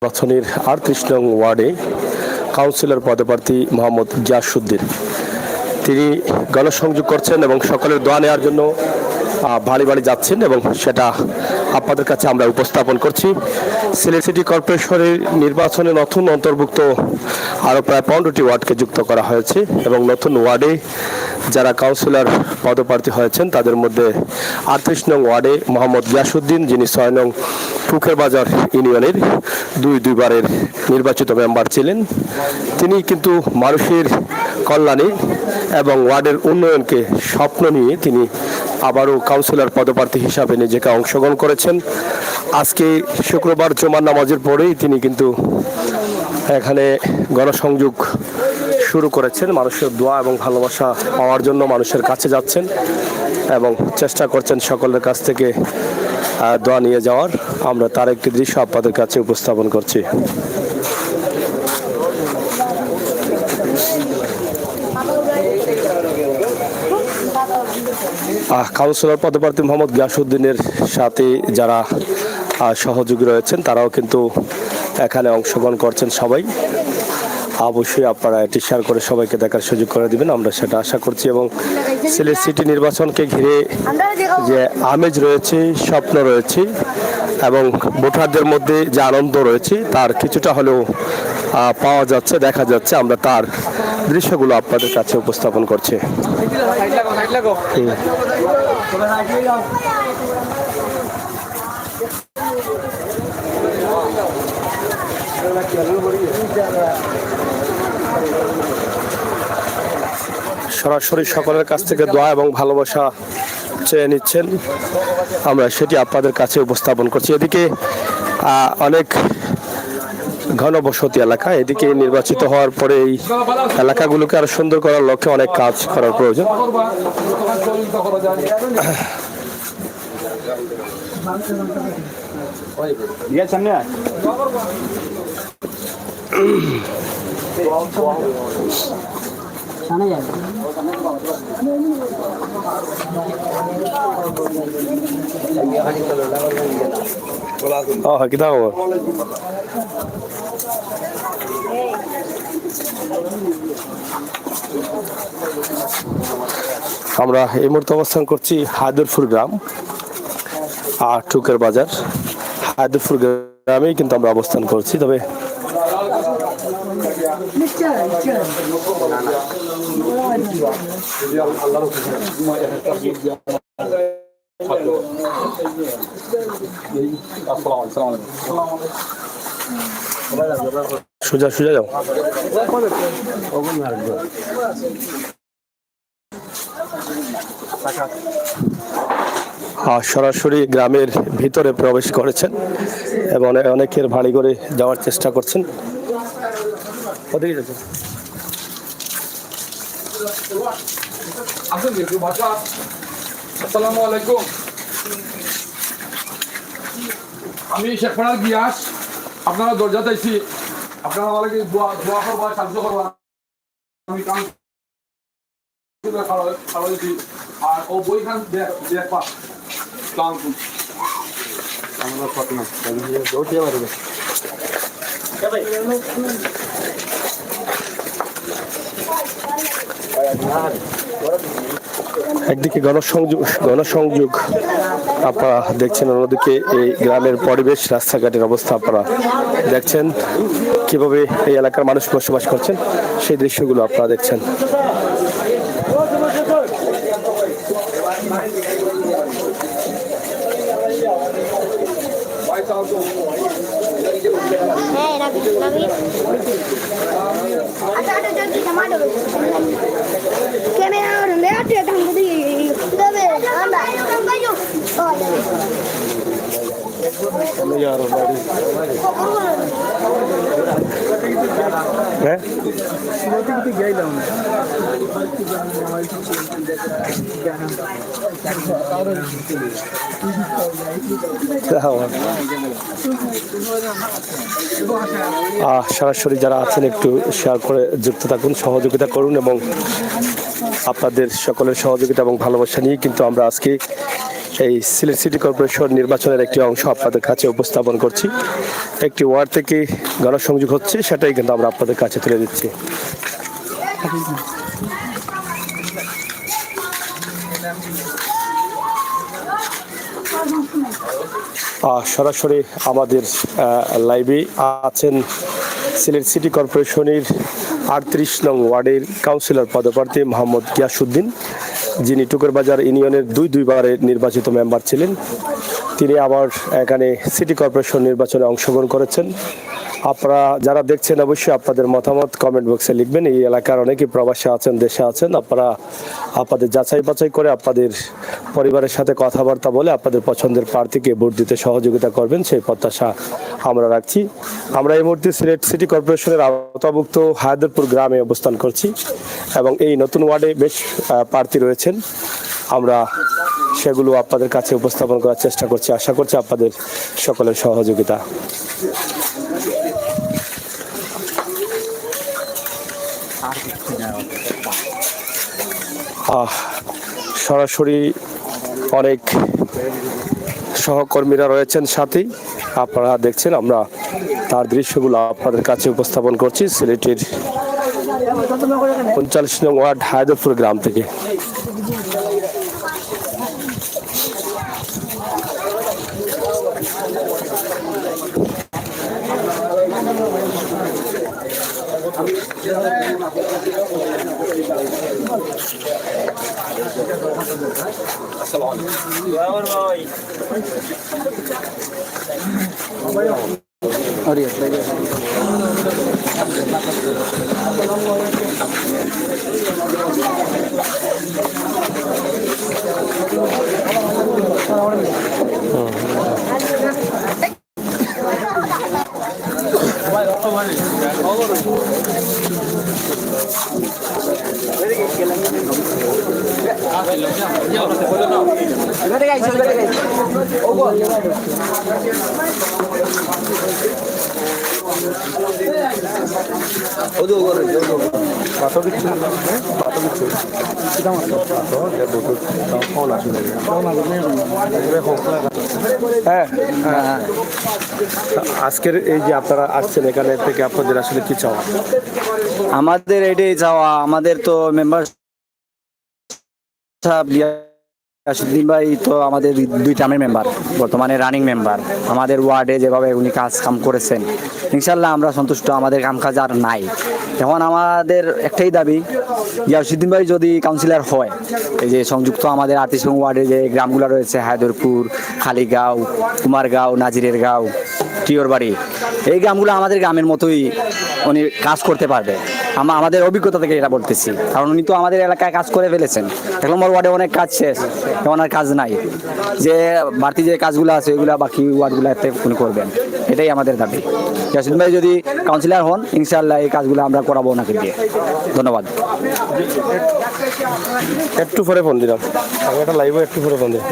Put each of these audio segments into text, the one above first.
নির্বাচনের ৩৮ নং ওয়ার্ডে কাউন্সিলর পদপ্রার্থী মোহাম্মদ গিয়াসউদ্দিন তিনি গণসংযোগ করছেন এবং সকলের দোয়া নেওয়ার জন্য বাড়ি বাড়ি যাচ্ছেন এবং সেটা আপনাদের কাছে আমরা উপস্থাপন করছি। সিলেট সিটি কর্পোরেশনের নির্বাচনে নতুন অন্তর্ভুক্ত আরও প্রায় 15টি ওয়ার্ডকে যুক্ত করা হয়েছে এবং নতুন ওয়ার্ডে যারা কাউন্সিলর পদপ্রার্থী হয়েছেন তাদের মধ্যে ৩৮ নং ওয়ার্ডে মোহাম্মদ গিয়াসউদ্দিন, যিনি 6 নং পুকের বাজার ইউনিয়নের দুইবারের নির্বাচিত মেম্বার ছিলেন। তিনি কিন্তু মানুষের কল্যাণে এবং ওয়ার্ডের উন্নয়নকে স্বপ্ন নিয়ে তিনি আবারও কাউন্সিলর পদপ্রার্থী হিসাবে নিজেকে অংশগ্রহণ করেছেন। আজকে শুক্রবার জুমার নামাজের পরেই তিনি কিন্তু এখানে গণসংযোগ শুরু করেছেন। মানুষের দোয়া এবং ভালোবাসা পাওয়ার জন্য মানুষের কাছে যাচ্ছেন এবং চেষ্টা করছেন সকলের কাছ থেকে দোয়া নিয়ে যাওয়ার। আমরা তার একটি দৃশ্য আপনাদের কাছে উপস্থাপন করছি। কাউন্সিলর পদপ্রার্থী মোহাম্মদ গিয়াসউদ্দিনের সাথে যারা সহযোগী রয়েছেন তারাও কিন্তু এখানে অংশগ্রহণ করছেন। সবাই অবশ্যই আপনারা এটি শেয়ার করে সবাইকে দেখার সুযোগ করে দিবেন, আমরা সেটা আশা করছি। এবং সিলেট সিটি নির্বাচনকে ঘিরে যে আমেজ রয়েছে, স্বপ্ন রয়েছে এবং ভোটারদের মধ্যে যে আনন্দ রয়েছে তার কিছুটা হলেও পাওয়া যাচ্ছে, দেখা যাচ্ছে। আমরা তার দৃশ্যগুলো আপনাদের কাছে উপস্থাপন করছি। সরাসরি সকলের কাছ থেকে দোয়া এবং ভালোবাসা চেয়ে নিচ্ছেন, আমরা সেটি আপনাদের কাছে উপস্থাপন করছি। এদিকে অনেক ঘনবসতি এলাকা, এদিকে নির্বাচিত হওয়ার পরে এই এলাকাগুলোকে আরো সুন্দর করার লক্ষ্যে অনেক কাজ করার প্রয়োজন। আমরা এই মুহূর্তে অবস্থান করছি হায়দরপুর গ্রাম আর টুকের বাজার। হায়দরপুর গ্রামেই কিন্তু আমরা অবস্থান করছি। তবে সোজা সোজা যাও। সরাসরি গ্রামের ভিতরে প্রবেশ করেছেন এবং অনেকের ভারী করে যাওয়ার চেষ্টা করছেন। ওদিকে যাচ্ছেন। আসসালামু আলাইকুম, আমি শেখপাড়া গিয়াস। আপনারা দরজা চাইছি, আপনারা আমাকে দোয়া করবা, সাহায্য করবা। আমি কাম আর ও বইখান দেখবা। একদিকে গণসংযোগ আপনারা দেখছেন, অন্যদিকে এই গ্রামের পরিবেশ, রাস্তাঘাটের অবস্থা আপনারা দেখছেন, কিভাবে এই এলাকার মানুষ বসবাস করছেন সেই দৃশ্যগুলো আপনারা দেখছেন। সরাসরি যারা আছেন একটু শেয়ার করে যুক্ত থাকুন, সহযোগিতা করুন এবং আপনাদের সকলের সহযোগিতা এবং ভালোবাসা নিয়ে কিন্তু আমরা আজকে এই সিলেট সিটি কর্পোরেশন নির্বাচনের একটি অংশ আপনাদের কাছে উপস্থাপন করছি। একটি ওয়ার্ড থেকে গণসংযোগ হচ্ছে, সেটাই কিন্তু আমরা আপনাদের কাছে তুলে দিচ্ছি। সরাসরি আমাদের লাইভে আছেন সিলেট সিটি কর্পোরেশনের 38 নং ওয়ার্ডের কাউন্সিলর পদপ্রার্থী মোহাম্মদ গিয়াসউদ্দিন, যিনি টুকুরবাজার ইউনিয়নের দুইবারের নির্বাচিত মেম্বার ছিলেন। তিনি আবার এখানে সিটি কর্পোরেশন নির্বাচনে অংশগ্রহণ করেছেন। আপনারা যারা দেখছেন অবশ্যই আপনাদের মতামত কমেন্ট বক্সে লিখবেন। এই এলাকার অনেকেই প্রবাসে আছেন, দেশে আছেন। আপনারা আপনাদের যাচাই বাছাই করে আপনাদের পরিবারের সাথে কথাবার্তা বলে আপনাদের পছন্দের প্রার্থীকে ভোট দিতে সহযোগিতা করবেন, সেই প্রত্যাশা আমরা রাখছি। আমরা এই মুহূর্তে সিলেট সিটি কর্পোরেশনের আওতাভুক্ত হায়দরপুর গ্রামে অবস্থান করছি এবং এই নতুন ওয়ার্ডে বেশ প্রার্থী রয়েছেন। আমরা সেগুলো আপনাদের কাছে উপস্থাপন করার চেষ্টা করছি। আশা করছি আপনাদের সকলের সহযোগিতা। সরাসরি অনেক সহকর্মীরা রয়েছেন সাথেই, আপনারা দেখছেন। আমরা তার দৃশ্যগুলো আপনাদের কাছে উপস্থাপন করছি সিলেটের 39 নং ওয়ার্ড হায়দরপুর গ্রাম থেকে। আজকের এই যে আপনারা আসছেন এখানে থেকে, আপনাদের আসলে কি চাওয়া? আমাদের এটাই চাওয়া, আমাদের তো মেম্বার গিয়াসউদ্দিন ভাই তো আমাদের 2 টার্মের মেম্বার, বর্তমানে রানিং মেম্বার। আমাদের ওয়ার্ডে যেভাবে উনি কাম করেছেন, ইনশাল্লাহ আমরা সন্তুষ্ট। আমাদের কাজ আর নাই। এখন আমাদের একটাই দাবি, গিয়াসউদ্দিন ভাই যদি কাউন্সিলর হয়, এই যে সংযুক্ত আমাদের 38 নং ওয়ার্ডে যে গ্রামগুলো রয়েছে, হায়দরপুর, খালিগাঁও, কুমারগাঁও, নাজিরের গাঁও, টিওরবাড়ি, এই গ্রামগুলো আমাদের গ্রামের মতোই উনি কাজ করতে পারবে। আমাদের অভিজ্ঞতা থেকে এটা বলতেছি, কারণ উনি তো আমাদের এলাকায় কাজ করে ফেলেছেন। 1 নম্বর ওয়ার্ডে অনেক কাজ শেষ, এখন আর কাজ নাই। যে বাড়তি যে কাজগুলো আছে ওইগুলো বাকি ওয়ার্ডগুলোতে উনি করবেন, এটাই আমাদের দাবি। গিয়াসউদ্দিন ভাই যদি কাউন্সিলর হন, ইনশাআল্লাহ এই কাজগুলো আমরা করাবো ওনাকে দিয়ে। ধন্যবাদ। একটু পরে ফোন দিলাম, আমি একটা লাইভে একটু পরে ফোন দিই।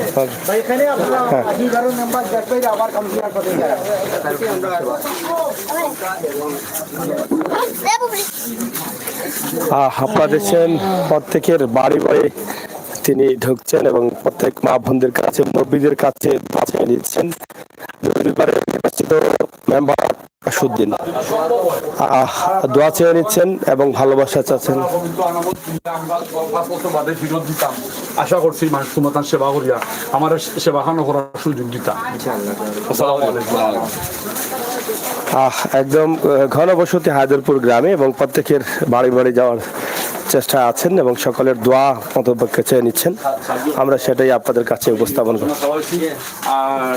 আপনারা দেখছেন প্রত্যেকের বাড়ি বাড়ি তিনি ঢুকছেন এবং প্রত্যেক মা বোনদের কাছে, মুরব্বীদের কাছে বাছাই নিচ্ছেন। নির্বাচিত মেম্বার গিয়াসউদ্দিন দোয়া চেয়ে নিচ্ছেন এবং ভালোবাসা চাচ্ছেন। আশা করছি মানুষ তোমার সেবা করিয়া আমার সেবা খানো করার সুযোগ দিতা। একদম ঘনবসতি হায়দরপুর গ্রামে এবং প্রত্যেকের বাড়ি বাড়ি যাওয়ার চেষ্টা আছেন এবং সকলের দোয়া মতপক্ষে চেয়ে নিচ্ছেন। আমরা সেটাই আপনাদের কাছে উপস্থাপন করি। আর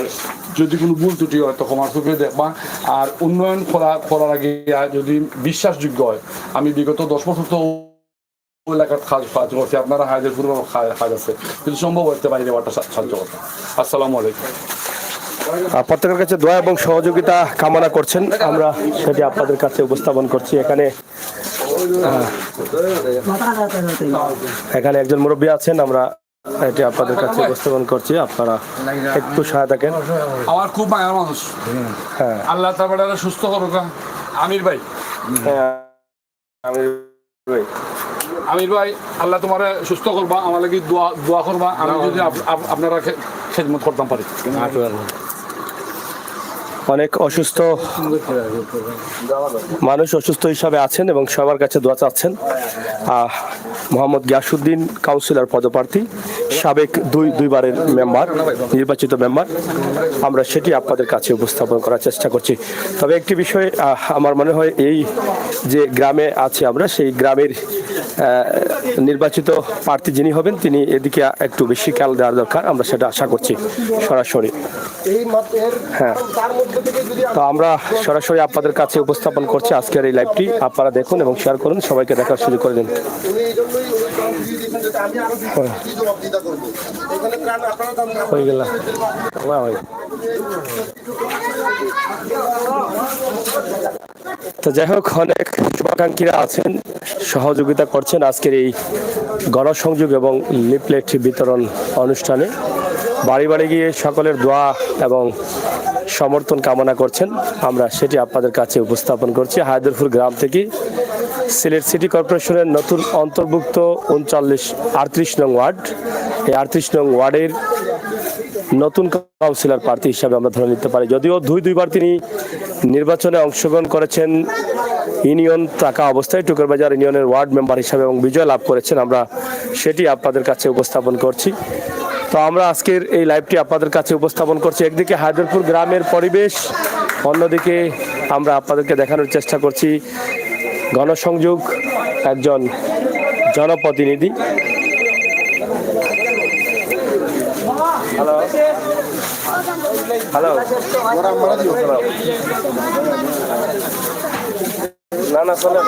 যদি কোনো ভুল ত্রুটি হয় তো ক্ষমার চোখে দেখবা। আর উন্নয়ন করার আগে যদি বিশ্বাসযোগ্য হয়, আমি বিগত 10 বছর তো এলাকার কাজ করছি। আপনারা হায়দরপুর কাজ আছে, যদি সম্ভব হতে পারি ব্যাপারটা সাহায্য করতে। আসসালামু আলাইকুম। প্রত্যেকের কাছে দোয়া এবং সহযোগিতা কামনা করছেন, আমরা সেটি আপনাদের কাছে উপস্থাপন করছি। এখানে একজন মুরব্বী আছেন, আমরা এটি আপনাদের কাছে উপস্থাপন করছি। আপনারা একটু সহায়তা করেন। আমার খুব মায়ের মানুষ, হ্যাঁ, আল্লাহ তাআলা সুস্থ করুক। আমির ভাই, আমির ভাই, আল্লাহ তোমার সুস্থ করবা, আমার লাগি দোয়া করবা। আমি যদি আপনারা খেদমত করতাম পারি। অনেক অসুস্থ মানুষ অসুস্থ হিসাবে আছেন এবং সবার কাছে দোয়া চাচ্ছেন। মোহাম্মদ গিয়াসউদ্দিন কাউন্সিলর পদপ্রার্থী, সাবেক দুইবারের মেম্বার, নির্বাচিত মেম্বার, আমরা সেটি আপনাদের কাছে উপস্থাপন করার চেষ্টা করছি। তবে একটি বিষয় আমার মনে হয়, এই যে গ্রামে আছি আমরা, সেই গ্রামের নির্বাচিত প্রার্থী যিনি হবেন তিনি এদিকে একটু বেশি খেয়াল দেওয়ার দরকার, আমরা সেটা আশা করছি সরাসরি। হ্যাঁ, তো আমরা সরাসরি আপনাদের কাছে উপস্থাপন করছি আজকের এই লাইভটি। আপনারা দেখুন এবং শেয়ার করুন, সবাইকে দেখার সুযোগ করে দিন। হয়ে গেল তো যাই হোক, অনেক শুভাকাঙ্ক্ষীরা আছেন, সহযোগিতা করছেন আজকের এই গণসংযোগ এবং লিফলেট বিতরণ অনুষ্ঠানে। বাড়ি বাড়ি গিয়ে সকলের দোয়া এবং সমর্থন কামনা করছেন, আমরা সেটি আপনাদের কাছে উপস্থাপন করছি। হায়দরপুর গ্রাম থেকে সিলেট সিটি কর্পোরেশনের নতুন অন্তর্ভুক্ত 38 নং ওয়ার্ড, এই 38 নং ওয়ার্ডের নতুন কাউন্সিলর প্রার্থী হিসাবে আমরা ধরে নিতে পারি। যদিও দুইবার তিনি নির্বাচনে অংশগ্রহণ করেছেন ইউনিয়ন থাকা অবস্থায়, টুকুরবাজার ইউনিয়নের ওয়ার্ড মেম্বার হিসাবে এবং বিজয় লাভ করেছেন, আমরা সেটি আপনাদের কাছে উপস্থাপন করছি। তো আমরা আজকের এই লাইভটি আপনাদের কাছে উপস্থাপন করছি। একদিকে হায়দরপুর গ্রামের পরিবেশ, অন্যদিকে আমরা আপনাদেরকে দেখানোর চেষ্টা করছি গণসংযোগ একজন জনপ্রতিনিধি। হ্যালো হ্যালো, না না চলে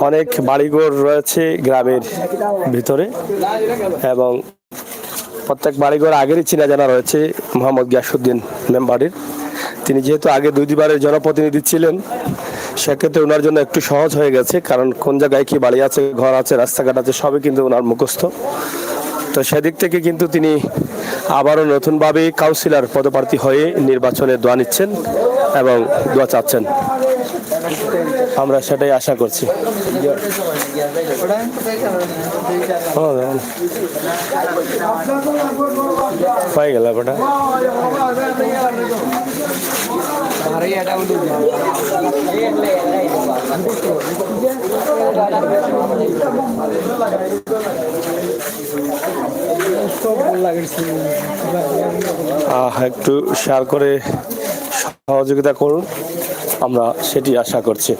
অনেক বাড়িঘর রয়েছে গ্রামের ভিতরে এবং প্রত্যেক বাড়িঘর আগেরই চেনা জানা রয়েছে মোহাম্মদ গিয়াসউদ্দিন মেম্বারের। তিনি যেহেতু আগে দুইবারের জনপ্রতিনিধি ছিলেন, সেক্ষেত্রে ওনার জন্য একটু সহজ হয়ে গেছে, কারণ কোন জায়গায় কি বাড়ি আছে, ঘর আছে, রাস্তাঘাট আছে, সবই কিন্তু ওনার মুখস্থ। তো সেদিক থেকে কিন্তু তিনি আবারও নতুনভাবে কাউন্সিলর পদপ্রার্থী হয়ে নির্বাচনে দোয়া নিচ্ছেন এবং দোয়া চাচ্ছেন, আমরা সেটাই আশা করছি। হয়ে গেল বেটা, একটু শেয়ার করে সহযোগিতা করুন, আমরা সেটি আশা করছি।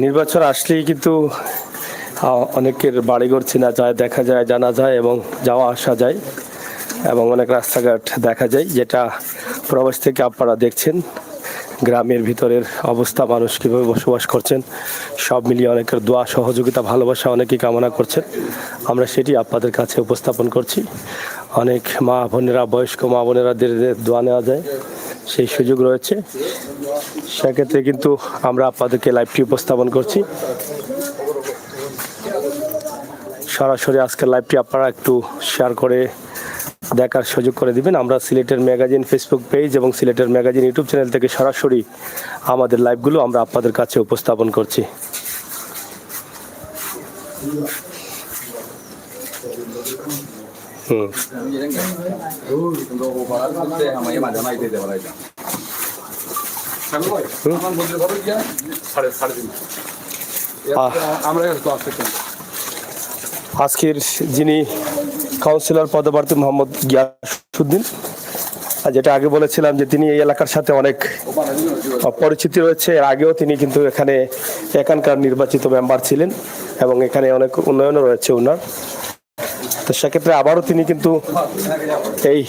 নির্বাচন আসলেই কিন্তু অনেকের বাড়িঘর চেনা যায়, দেখা যায়, জানা যায় এবং যাওয়া আসা যায় এবং অনেক রাস্তাঘাট দেখা যায়, যেটা প্রবাস থেকে আপনারা দেখছেন গ্রামের ভিতরের অবস্থা, মানুষ কীভাবে বসবাস করছেন, সব মিলিয়ে অনেকের দোয়া, সহযোগিতা, ভালোবাসা অনেকেই কামনা করছেন, আমরা সেটি আপনাদের কাছে উপস্থাপন করছি। অনেক মা বোনেরা, বয়স্ক মা বোনেরাদের দোয়া নেওয়া যায়, সেই সুযোগ রয়েছে, সেক্ষেত্রে কিন্তু আমরা আপনাদেরকে লাইভটি উপস্থাপন করছি সরাসরি। আজকের লাইভটি আপনারা একটু শেয়ার করে দেখার সুযোগ করে দিবেন। আমরা সিলেটের ম্যাগাজিন ফেসবুক পেজ এবং সিলেটের ম্যাগাজিন ইউটিউব চ্যানেল থেকে সরাসরি আমাদের লাইভগুলো আমরা আপনাদের কাছে উপস্থাপন করছি। আজকের যিনি কাউন্সিলর পদপ্রার্থী মোহাম্মদ গিয়াসউদ্দিন, যেটা আগে বলেছিলাম যে তিনি এই এলাকার সাথে অনেক পরিচিতি রয়েছে, এর আগেও তিনি কিন্তু এখানকার নির্বাচিত মেম্বার ছিলেন এবং এখানে অনেক উন্নয়নও রয়েছে ওনার। তো সেক্ষেত্রে আবারও তিনি কিন্তু এই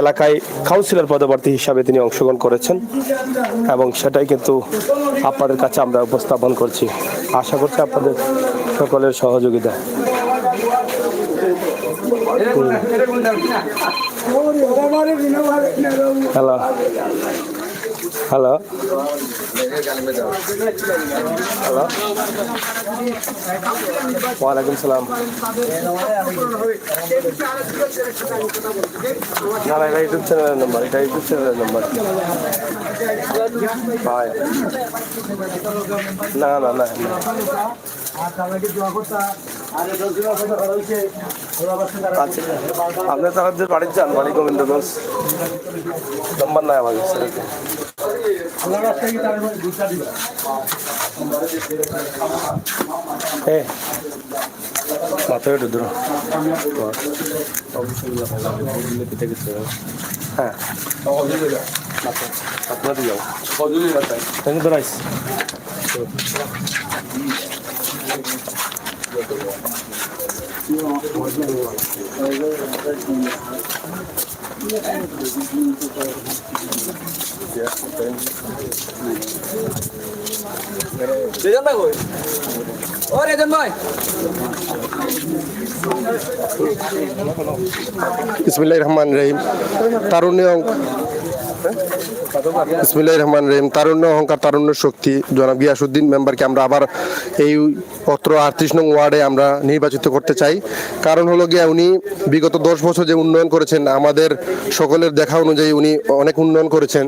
এলাকায় কাউন্সিলর পদপ্রার্থী হিসাবে তিনি অংশগ্রহণ করেছেন এবং সেটাই কিন্তু আপনাদের কাছে আমরা উপস্থাপন করছি। আশা করছি আপনাদের সকলের সহযোগিতা। হ্যালো। হ্যালো হ্যালো ওয়ালাইকুম সালাম। না না, এটা ইউটিউব চ্যানেলের নাম্বার, এটা ইউটিউব চ্যানেলের নাম্বার। না না না, আপনি তাদের বাড়ির যান, বাড়ি গোবিন্দগঞ্জ, নাম্বার নাই আমার কাছে। মাথায় একটু ধরো। হ্যাঁ আপনাদের যাও ধরাইস। রেজন ভাই কই? ও রেজন ভাই, বিসমিল্লাহির রহমানির রহিম। বিসমিল্লাহির রহমানির রহিম। তারুণ্য অহংকার, তারুণ্য শক্তি জনাব গিয়াসউদ্দিন মেম্বারকে আমরা আবার এই পত্র 38 নং ওয়ার্ডে আমরা নির্বাচিত করতে চাই। কারণ হলো গিয়া উনি বিগত 10 বছর যে উন্নয়ন করেছেন, আমাদের সকলের দেখা অনুযায়ী উনি অনেক উন্নয়ন করেছেন।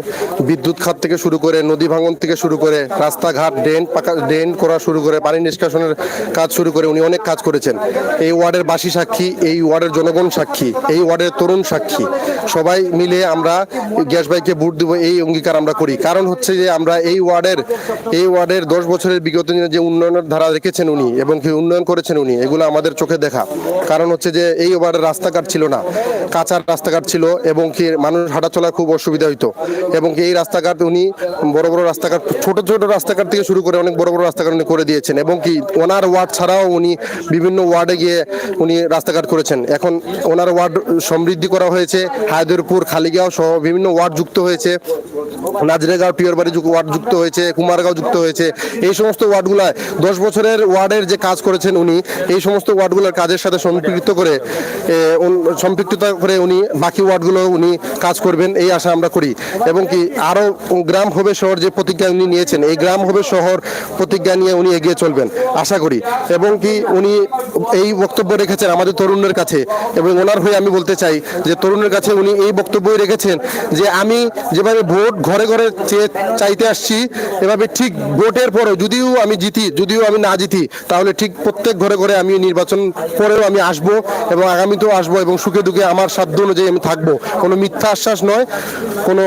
বিদ্যুৎ খাত থেকে শুরু করে, নদী ভাঙন থেকে শুরু করে, রাস্তাঘাট ড্রেন করা শুরু করে, পানি নিষ্কাশনের কাজ শুরু করে উনি অনেক কাজ করেছেন। এই ওয়ার্ডের বাসী সাক্ষী, এই ওয়ার্ডের জনগণ সাক্ষী, এই ওয়ার্ডের তরুণ সাক্ষী। সবাই মিলে আমরা গ্যাস ভাইকে ভোট দেব, এই অঙ্গীকার আমরা করি। কারণ হচ্ছে যে আমরা এই ওয়ার্ডের 10 বছরের বিগত দিনে যে উন্নয়নের ধারা রেখেছেন উনি এবং কি উন্নয়ন করেছেন উনি, এগুলো আমাদের চোখে দেখা। কারণ হচ্ছে যে এই ওয়ার্ডের রাস্তাঘাট ছিল না, কাঁচার রাস্তাঘাট ছিল এবং কি মানুষ হাঁটাচলা খুব অসুবিধা হইতো। এবং কি এই রাস্তাঘাট উনি বড় বড় রাস্তাঘাট, ছোট ছোট রাস্তাঘাট থেকে শুরু করে অনেক বড় বড় রাস্তাঘাট উনি করে দিয়েছেন। এবং কি ওনার ওয়ার্ড ছাড়াও উনি বিভিন্ন ওয়ার্ডে গিয়ে উনি রাস্তাঘাট করেছেন। এখন ওনার ওয়ার্ড সমৃদ্ধি করা হয়েছে, হায়দরপুর, খালিগাঁও সহ বিভিন্ন ওয়ার্ড যুক্ত হয়েছে, নাজরেগাঁও, পিয়রবাড়ি ওয়ার্ড যুক্ত হয়েছে, কুমারগাঁও যুক্ত হয়েছে। এই সমস্ত ওয়ার্ডগুলায় 10 বছরের ওয়ার্ডের যে কাজ করেছেন উনি, এই সমস্ত ওয়ার্ডগুলোর কাজের সাথে সম্পৃক্ততা করে উনি বাকি ওয়ার্ডগুলো উনি কাজ করবেন, এই আশা আমরা করি। এবং কি আরও গ্রাম হবে শহর যে প্রতিজ্ঞা উনি নিয়েছেন, এই গ্রাম হবে শহর প্রতিজ্ঞা নিয়ে উনি এগিয়ে চলবেন আশা করি। এবং কি উনি এই বক্তব্য রেখেছেন আমাদের তরুণের কাছে, এবং ওনার হয়ে আমি বলতে চাই যে তরুণের কাছে উনি এই বক্তব্যই রেখেছেন যে আমি যেভাবে ভোট ঘরে ঘরে চাইতে আসছি, এভাবে ঠিক ভোটের পরেও যদিও আমি জিতি, যদিও আমি না জিতি, তাহলে ঠিক প্রত্যেক ঘরে ঘরে আমি নির্বাচন পরেও আমি আসব এবং আগামীতেও আসবো এবং সুখে দুঃখে আমার সাধ্য অনুযায়ী আমি থাকবো। কোনো মিথ্যা আশ্বাস নয়, কোনো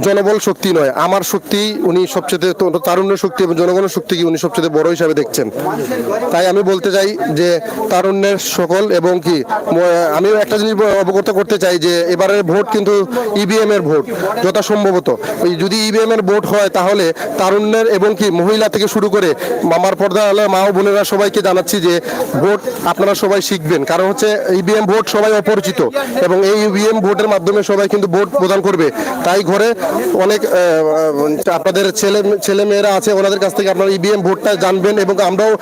জনবল শক্তি নয়, আমার শক্তি উনি সবচেয়ে, তারুণ্যের শক্তি এবং জনগণের শক্তিকে উনি সবচেয়ে বড় হিসাবে দেখছেন। তাই আমি বলতে চাই যে তারুণ্যের সকল এবং কি আমি একটা জিনিস অবগত করতে চাই যে এবারের ভোট কিন্তু ইভিএম এর ভোট। যথাসম্ভবত যদি ইভিএম এর ভোট হয় তাহলে তারুণ্যের এবং কি মহিলা থেকে শুরু করে আমার পর্দার মা ও বোনেরা সবাইকে জানাচ্ছি যে ভোট আপনারা সবাই শিখবেন। কারণ হচ্ছে ইভিএম ভোট সবাই অপরিচিত এবং এই ইভিএম ভোটের মাধ্যমে সবাই কিন্তু ভোট প্রদান করবে। তাই ঘরে অনেক আপনাদের ছেলে মেয়েরা আছে, ওনাদের কাছ থেকে আপনারা ইভিএম ভোটটা জানবেন এবং আমরাও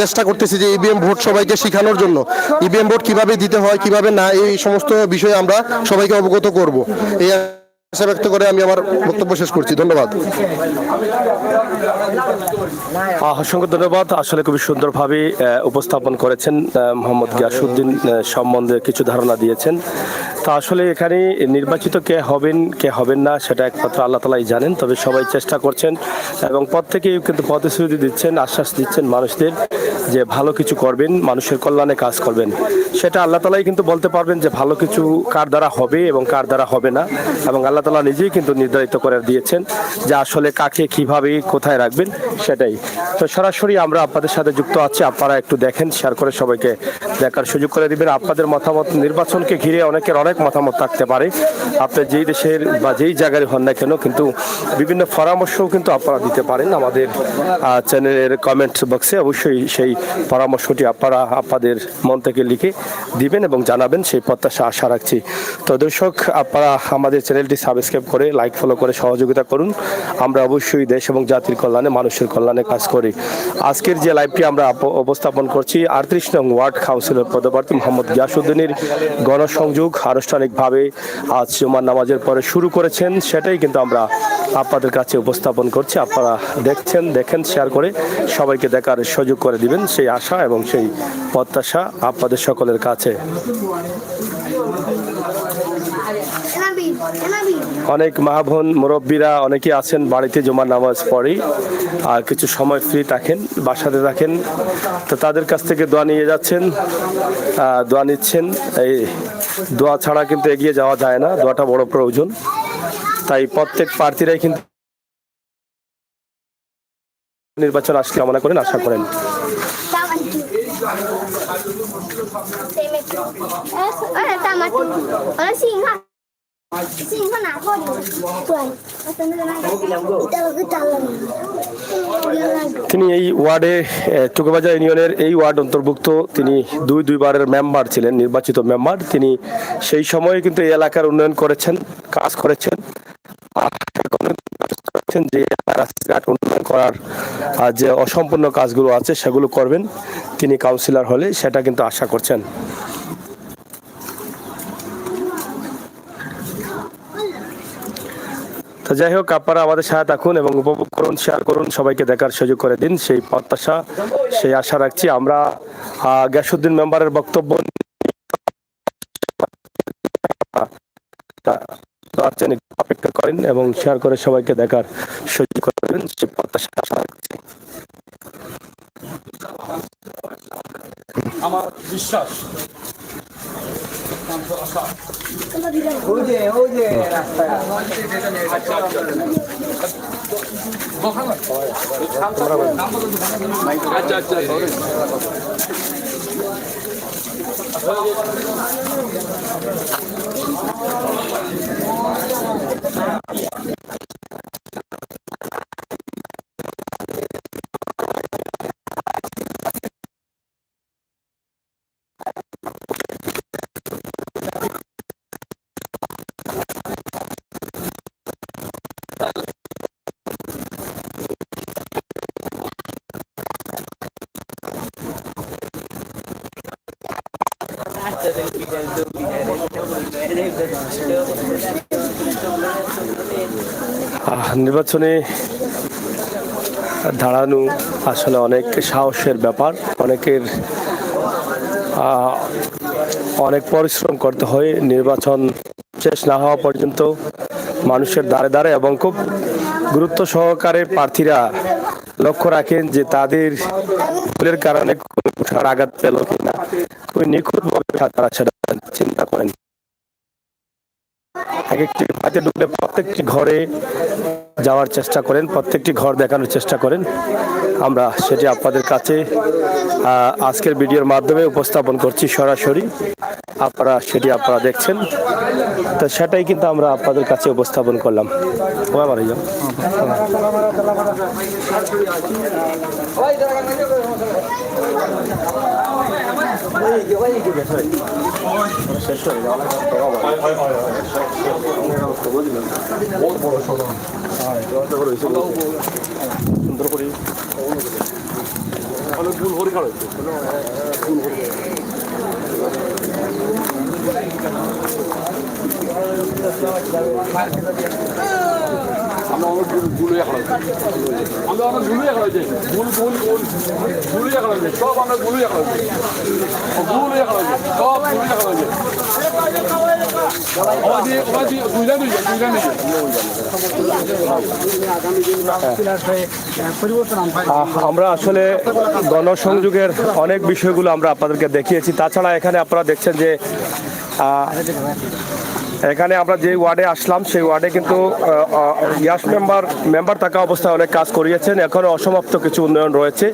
চেষ্টা করতেছি যে ইভিএম ভোট সবাইকে শেখানোর জন্য, ইভিএম ভোট কিভাবে দিতে হয় কিভাবে না, এই সমস্ত বিষয়ে আমরা সবাইকে অবগত করব। এই আশা ব্যক্ত করে আমি আমার বক্তব্য শেষ করছি। ধন্যবাদ। অসংখ্য ধন্যবাদ। আসলে খুবই সুন্দরভাবে উপস্থাপন করেছেন মোহাম্মদ গিয়াসউদ্দিন, সম্বন্ধে কিছু ধারণা দিয়েছেন। তা আসলে এখানে নির্বাচিত কে হবেন না সেটা একমাত্র আল্লাহ তাআলাই জানেন। তবে সবাই চেষ্টা করছেন এবং প্রত্যেকেই কিন্তু প্রতিশ্রুতি দিচ্ছেন, আশ্বাস দিচ্ছেন মানুষদের যে ভালো কিছু করবেন, মানুষের কল্যাণে কাজ করবেন। সেটা আল্লাহ তাআলাই কিন্তু বলতে পারবেন যে ভালো কিছু কার দ্বারা হবে এবং কার দ্বারা হবে না, এবং আল্লাহ তাআলা নিজেই কিন্তু নির্ধারিত করে দিয়েছেন যে আসলে কাকে কিভাবে কোথায় রাখবেন সেটাই। তো সরাসরি আমরা আপনাদের সাথে যুক্ত আছি, আপনারা একটু দেখেন, শেয়ার করে সবাইকে দেখার সুযোগ করে দিবেন। আপনাদের মতামত, নির্বাচনকে ঘিরে অনেকের অনেক মতামত থাকতে পারে, আপনি যেই দেশের বা যেই জায়গায় হন না কেন, কিন্তু বিভিন্ন পরামর্শও কিন্তু আপনারা দিতে পারেন আমাদের চ্যানেলের কমেন্ট বক্সে। অবশ্যই সেই পরামর্শটি আপনারা আপনাদের মন থেকে লিখে দিবেন এবং জানাবেন, সেই প্রত্যাশা আশা রাখছি। তো দর্শক, আপনারা আমাদের চ্যানেলটি সাবস্ক্রাইব করে লাইক ফলো করে সহযোগিতা করুন। আমরা অবশ্যই দেশ এবং জাতির কল্যাণে, মানুষের কল্যাণে কাজ করি। আজকের যে লাইভটি আমরা উপস্থাপন করছি 38 নং ওয়ার্ড কাউন্সিলর পদপ্রার্থী মোহাম্মদ গিয়াসউদ্দিনের গণসংযোগ আনুষ্ঠানিকভাবে আজ জুমার নামাজের পরে শুরু করেছেন, সেটাই কিন্তু আমরা আপনাদের কাছে উপস্থাপন করছি। আপনারা দেখেন, শেয়ার করে সবাইকে দেখার সুযোগ করে দিবেন, সেই আশা এবং সেই প্রত্যাশা আপনাদের সকলের কাছে। অনেক মা বোন মুরব্বীরা অনেকে আছেন বাড়িতে জুমার নামাজ পড়ে আর কিছু সময় ফ্রি থাকেন, বাসাতে থাকেন, তো তাদের কাছ থেকে দোয়া নিয়ে যাচ্ছেন, দোয়া নিচ্ছেন। এই দোয়া ছাড়া কিন্তু এগিয়ে যাওয়া যায় না, দোয়াটা বড় প্রয়োজন। তাই প্রত্যেক প্রার্থীরাই কিন্তু নির্বাচন আসলে কামনা করেন, আশা করেন। তিনি এই ওয়ার্ডে টুকুবাজার ইউনিয়নের এই ওয়ার্ড অন্তর্ভুক্ত। তিনি দুইবারের মেম্বার ছিলেন, নির্বাচিত মেম্বার। তিনি সেই সময়ে কিন্তু এই এলাকার উন্নয়ন করেছেন, কাজ করেছেন, যে রাস্তাঘাট উন্নয়ন করার যে অসম্পূর্ণ কাজগুলো আছে সেগুলো করবেন তিনি কাউন্সিলর হলে, সেটা কিন্তু আশা করছেন। তো যাই হোক, আপনারা আমাদের সাথে থাকুন এবং উপভোগ করুন, শেয়ার করুন, সবাইকে দেখার সুযোগ করে দিন, সেই প্রত্যাশা, সেই আশা রাখছি। আমরা গিয়াসউদ্দিন মেম্বারের বক্তব্য অপেক্ষা করেন এবং শেয়ার করে সবাইকে দেখার সুযোগ করে দেবেন, সেই প্রত্যাশা আশা রাখছি। আমার বিশ্বাস নির্বাচনে দাঁড়ানো আসলে অনেক সাহসের ব্যাপার, অনেক পরিশ্রম করতে হয়। নির্বাচন শেষ না হওয়া পর্যন্ত মানুষের দ্বারে দ্বারে এবং খুব গুরুত্ব সহকারে প্রার্থীরা লক্ষ্য রাখেন যে তাদের ভুলের কারণে আঘাত পেল কিনা, খুবই নিখুঁতভাবে তারা সেটা চিন্তা করেন। এক একটি বাড়িতে ঢুকলে প্রত্যেকটি ঘরে যাওয়ার চেষ্টা করেন, প্রত্যেকটি ঘর দেখানোর চেষ্টা করেন। আমরা সেটি আপনাদের কাছে আজকের ভিডিওর মাধ্যমে উপস্থাপন করছি সরাসরি, আপনারা দেখছেন। তো সেটাই কিন্তু আমরা আপনাদের কাছে উপস্থাপন করলাম। আমরা আসলে গণসংযোগের অনেক বিষয়গুলো আমরা আপনাদেরকে দেখিয়েছি। তাছাড়া এখানে আপনারা দেখছেন যে এখানে আমরা যে ওয়ার্ডে আসলাম সেই ওয়ার্ডে কিন্তু মেম্বার থাকা অবস্থায় অনেক কাজ করিয়েছেন। এখনো অসমাপ্ত কিছু উন্নয়ন রয়েছে।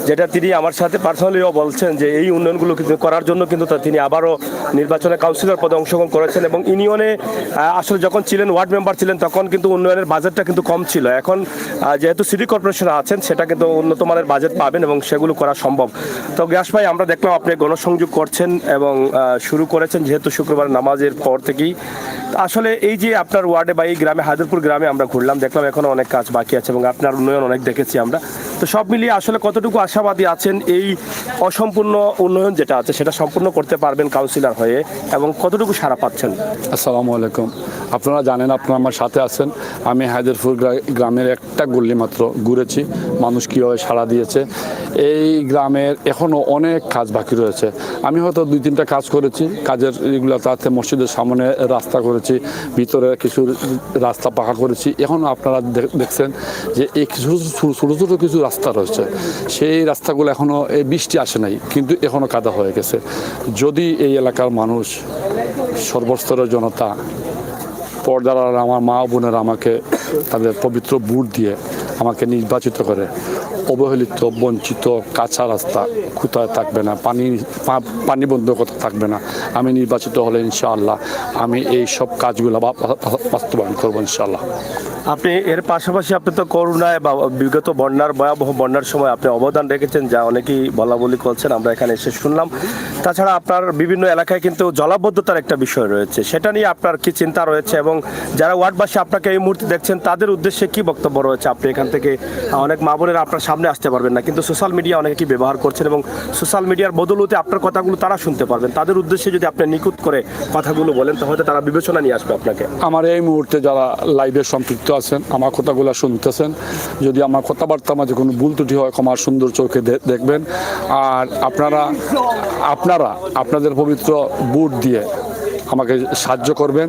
যেটা তিনি আমার সাথে পার্সোনালিও বলছেন যে এই উন্নয়নগুলো কিন্তু করার জন্য কিন্তু তিনি আবারও নির্বাচনে কাউন্সিলর পদে অংশগ্রহণ করেছেন এবং ইউনিয়নে আসলে যখন ছিলেন ওয়ার্ড মেম্বার ছিলেন তখন কিন্তু উন্নয়নের বাজেটটা কিন্তু কম ছিল। এখন যেহেতু সিটি কর্পোরেশনে আছেন সেটা কিন্তু উন্নত মানের বাজেট পাবেন এবং সেগুলো করা সম্ভব। তো গ্যাস ভাই, আমরা দেখলাম আপনি গণসংযোগ করছেন এবং শুরু করেছেন যেহেতু শুক্রবার নামাজের পর থেকেই। আসলে এই যে আপনার ওয়ার্ডে বা এই গ্রামে, হায়দরপুর গ্রামে আমরা ঘুরলাম, দেখলাম এখনো অনেক কাজ বাকি আছে এবং আপনার উন্নয়ন অনেক দেখেছি আমরা। তো সব মিলিয়ে আসলে কতটুকু আশাবাদী আছেন এই অসম্পূর্ণ উন্নয়ন যেটা আছে সেটা সম্পূর্ণ করতে পারবেন কাউন্সিলর হয়ে, এবং কতটুকু সাড়া পাচ্ছেন? আসসালামু আলাইকুম। আপনারা জানেন, আপনারা আমার সাথে আছেন। আমি হায়দরপুর গ্রামের একটা গল্লি মাত্র ঘুরেছি, মানুষ কীভাবে সাড়া দিয়েছে। এই গ্রামের এখনও অনেক কাজ বাকি রয়েছে। আমি হয়তো 2-3টা কাজ করেছি, কাজের এগুলো তাতে মসজিদের সামনে রাস্তা করেছি, ভিতরে কিছু রাস্তা পাকা করেছি। এখনও আপনারা দেখছেন যে এই কিছু ছোটো ছোটো কিছু রাস্তা রয়েছে, সেই রাস্তাগুলো এখনও এই বৃষ্টি আসে নাই, কিন্তু এখনও কাদা হয়ে গেছে। যদি এই এলাকার মানুষ, সর্বস্তরের জনতা, পর্দার আমার মা বোনেরা আমাকে তাদের পবিত্র ভোট দিয়ে আমাকে নির্বাচিত করে, অবহেলিত, বঞ্চিত কাঁচা রাস্তা কোথায় থাকবে না, পানি বন্ধ কোথাও থাকবে না। আমি নির্বাচিত হলে ইনশাআল্লাহ আমি এই সব কাজগুলো বাস্তবায়ন করবো ইনশাআল্লাহ। আপনি এর পাশাপাশি আপনি তো করোনায় বা বিগত ভয়াবহ বন্যার সময় আপনি অবদান রেখেছেন, যা অনেকেই বলা বলি করছেন, আমরা এখানে এসে শুনলাম। তাছাড়া আপনার বিভিন্ন এলাকায় কিন্তু জলাবদ্ধতার একটা বিষয় রয়েছে, সেটা নিয়ে আপনার কি চিন্তা রয়েছে এবং যারা ওয়ার্ডবাসী আপনাকে এই মুহূর্তে দেখছেন তাদের উদ্দেশ্যে কি বক্তব্য রয়েছে? আপনি এখান থেকে অনেক মা বোনেরা আপনার সামনে আসতে পারবেন না, কিন্তু সোশ্যাল মিডিয়া অনেকেই ব্যবহার করছেন এবং সোশ্যাল মিডিয়ার বদৌলতে আপনার কথাগুলো তারা শুনতে পারবেন। তাদের উদ্দেশ্যে যদি আপনি নিখুঁত করে কথাগুলো বলেন তাহলে তারা বিবেচনা নিয়ে আসবে আপনাকে। আমার এই মুহূর্তে যারা লাইভে সম্পৃক্ত আছেন, আমার কথাগুলো শুনতেছেন, যদি আমার কথাবার্তার মাঝে কোনো ভুল ত্রুটি হয় ক্ষমার সুন্দর চোখে দেখবেন। আর আপনারা আপনাদের পবিত্র ভোট দিয়ে আমাকে সাহায্য করবেন।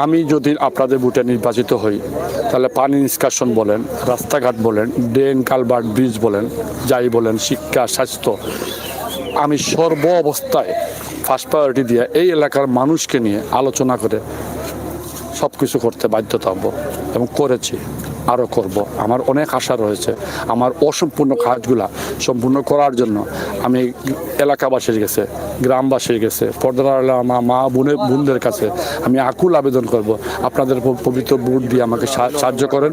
আমি যদি আপনাদের ভোটে নির্বাচিত হই তাহলে পানি নিষ্কাশন বলেন, রাস্তাঘাট বলেন, ড্রেন কালভার্ট ব্রিজ বলেন, যাই বলেন, শিক্ষা, স্বাস্থ্য, আমি সর্ব অবস্থায় ফার্স্ট প্রায়োরিটি দিয়ে এই এলাকার মানুষকে নিয়ে আলোচনা করে সব কিছু করতে বাধ্য থাকবো এবং করেছি, আরও করব। আমার অনেক আশা রয়েছে। আমার অসম্পূর্ণ কাজগুলা সম্পূর্ণ করার জন্য আমি এলাকাবাসীর কাছে, গ্রামবাসীর কাছে, পর্দার আমার মা বোনদের কাছে আমি আকুল আবেদন করব, আপনাদের পবিত্র ভোট দিয়ে আমাকে সাহায্য করেন।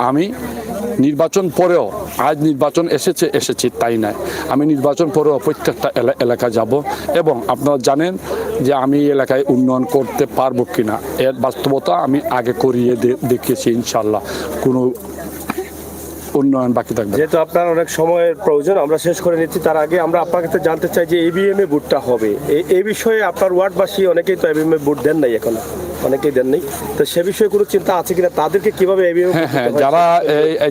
আমি নির্বাচন পরেও, আজ নির্বাচন এসেছি তাই নয়, আমি নির্বাচন পরেও প্রত্যেকটা এলাকা যাব এবং আপনারা জানেন যে আমি এই এলাকায় উন্নয়ন করতে পারবো কিনা এর বাস্তবতা আমি আগে করিয়ে দেখিয়েছি। ইনশাল্লাহ কোনো উন্নয়ন বাকি থাকবে। যেহেতু আপনার অনেক সময়ের প্রয়োজন, আমরা শেষ করে নিচ্ছি। তার আগে আমরা আপনার কাছে জানতে চাই যে ইভিএম এ ভোটটা হবে, এই বিষয়ে আপনার ওয়ার্ডবাসী অনেকেই তো ইভিএম এ ভোট দেন নাই, এখন অনেকেই দেন নাই, তো সে বিষয়ে কোনো চিন্তা আছে কিনা? তাদেরকে কিভাবে ইভিএম? হ্যাঁ, যারা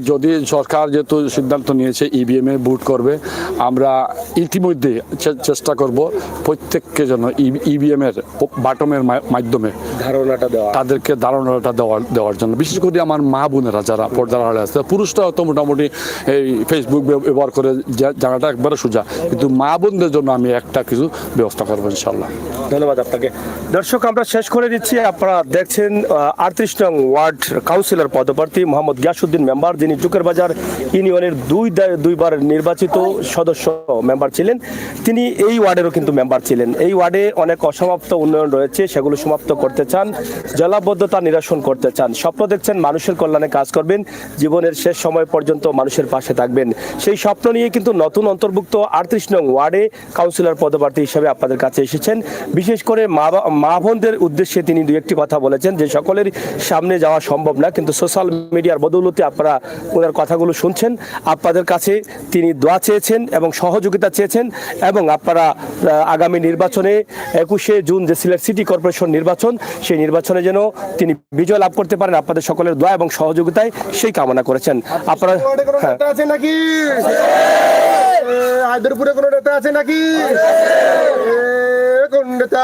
যদি সরকার যেহেতু সিদ্ধান্ত নিয়েছে ইভিএম এ ভোট করবে, আমরা ইতিমধ্যে চেষ্টা করব প্রত্যেককে যেন ইভিএম এর বাটমের মাধ্যমে তাদেরকে ধারণাটা দেওয়ার জন্য, বিশেষ করে আমার মা বোনেরা যারা পর্দার আড়ালে আছে। পুরুষরা তো মোটামুটি এই ফেসবুক ব্যবহার করে জানাটা একবারে সোজা, কিন্তু মা বোনদের জন্য আমি একটা কিছু ব্যবস্থা করবো ইনশাল্লাহ। ধন্যবাদ আপনাকে। দর্শক, আমরা শেষ করে দিচ্ছি। আপনারা দেখছেন 38 নং ওয়ার্ড কাউন্সিলর পদপ্রার্থী মোহাম্মদ গিয়াসউদ্দিন মেম্বার, যিনি জুকেরবাজার ইউনিয়নের দুইবার নির্বাচিত সদস্য মেম্বার ছিলেন। তিনি এই ওয়ার্ডেরও কিন্তু মেম্বার ছিলেন। এই ওয়ার্ডে অনেক অসমাপ্ত উন্নয়ন রয়েছে, সেগুলো সমাপ্ত করতে চান, জলাবদ্ধতা নিরসন করতে চান, স্বপ্ন দেখছেন মানুষের কল্যাণে কাজ করবেন, জীবনের শেষ সময় পর্যন্ত মানুষের পাশে থাকবেন। সেই স্বপ্ন নিয়ে কিন্তু নতুন অন্তর্ভুক্ত 38 নং ওয়ার্ডে কাউন্সিলর পদপ্রার্থী হিসেবে আপনাদের কাছে এসেছেন। বিশেষ করে মা বোনদের উদ্দেশ্যে তিনি দুই একটি কথা বলেছেন যে সকলের সামনে যাওয়া সম্ভব না, কিন্তু সোশ্যাল মিডিয়ার বদৌলতে আপনারা ওনার কথাগুলো শুনছেন। আপনাদের কাছে তিনি দোয়া চেয়েছেন এবং সহযোগিতা চেয়েছেন, এবং আপনারা আগামী নির্বাচনে 21শে জুন যে সিলেট সিটি কর্পোরেশন নির্বাচন, সেই নির্বাচনে যেন তিনি বিজয় লাভ করতে পারেন আপনাদের সকলের দোয়া এবং সহযোগিতায় সেই কামনা করেছেন। আপনারা আছে নাকি হায়দরপুরে কোনো নেতা আছে নাকি? কোন নেতা?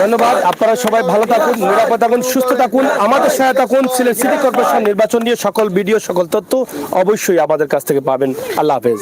ধন্যবাদ। আপনারা সবাই ভালো থাকুন, নিরাপদ থাকুন, সুস্থ থাকুন, আমাদের সহায়তা থাকুন। সিলেট সিটি কর্পোরেশন নির্বাচন নিয়ে সকল ভিডিও, সকল তথ্য অবশ্যই আমাদের কাছ থেকে পাবেন। আল্লাহ হাফেজ।